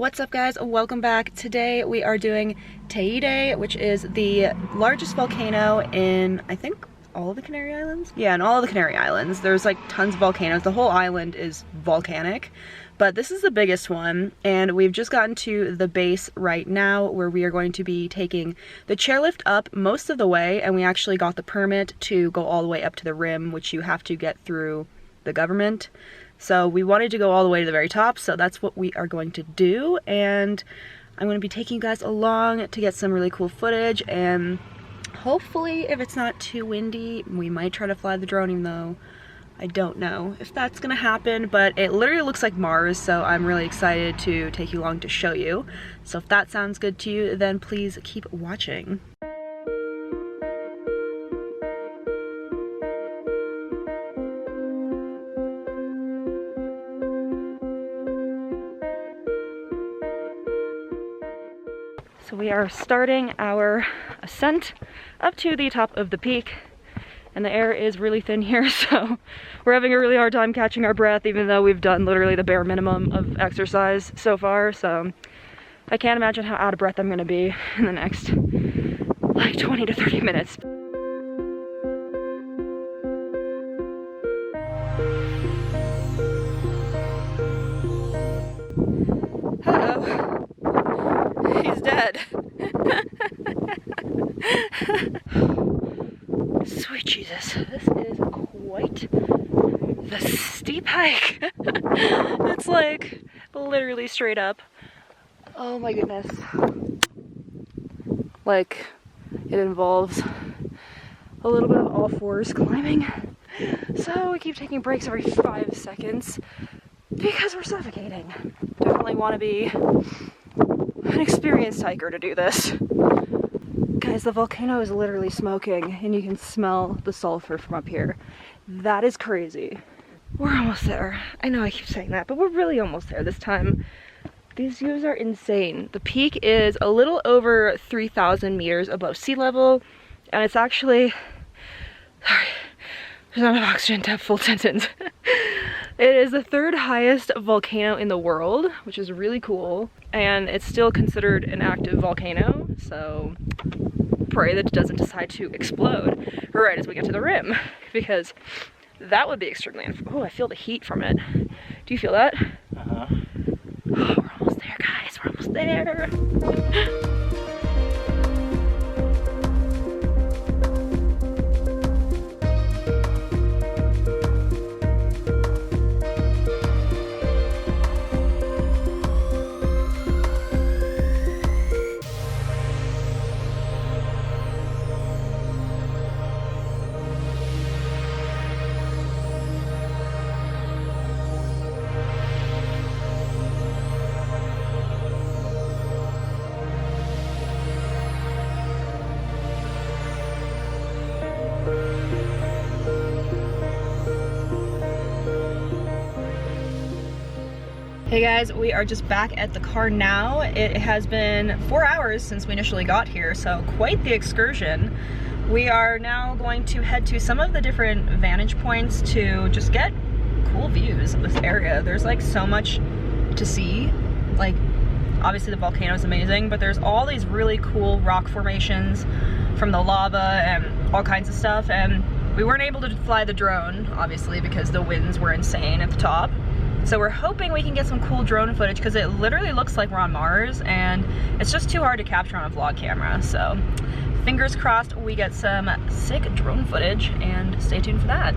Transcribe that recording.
What's up guys, welcome back. Today we are doing Teide, which is the largest volcano in, I think, all of the Canary Islands? Yeah, in all of the Canary Islands. There's like tons of volcanoes. The whole island is volcanic, but this is the biggest one, and we've just gotten to the base right now where we are going to be taking the chairlift up most of the way, and we actually got the permit to go all the way up to the rim, which you have to get through the government. So we wanted to go all the way to the very top, so that's what we are going to do, and I'm going to be taking you guys along to get some really cool footage, and hopefully if it's not too windy, we might try to fly the drone, even though I don't know if that's going to happen, but it literally looks like Mars, so I'm really excited to take you along to show you. So if that sounds good to you, then please keep watching. So we are starting our ascent up to the top of the peak, and the air is really thin here, so we're having a really hard time catching our breath, even though we've done literally the bare minimum of exercise so far. So I can't imagine how out of breath I'm going to be in the next like 20 to 30 minutes. Uh-oh. He's dead. Sweet Jesus, this is quite the steep hike. It's like literally straight up. Oh my goodness. Like it involves a little bit of all fours climbing. So we keep taking breaks every 5 seconds because we're suffocating. Definitely want to be an experienced hiker to do this. Guys, the volcano is literally smoking and you can smell the sulfur from up here. That is crazy. We're almost there. I know I keep saying that, but we're really almost there this time. These views are insane. The peak is a little over 3,000 meters above sea level, and it's actually, sorry, there's not enough oxygen to have full sentence. It is the third highest volcano in the world, which is really cool, and it's still considered an active volcano, so pray that it doesn't decide to explode right as we get to the rim, because that would be extremely oh, I feel the heat from it. Do you feel that? Uh-huh. Oh, we're almost there, guys. We're almost there. Hey guys, we are just back at the car now. It has been 4 hours since we initially got here, so quite the excursion. We are now going to head to some of the different vantage points to just get cool views of this area. There's like so much to see. Like, obviously the volcano is amazing, but there's all these really cool rock formations from the lava and all kinds of stuff, and we weren't able to fly the drone, obviously, because the winds were insane at the top. So we're hoping we can get some cool drone footage, because it literally looks like we're on Mars, and it's just too hard to capture on a vlog camera. So fingers crossed we get some sick drone footage, and stay tuned for that.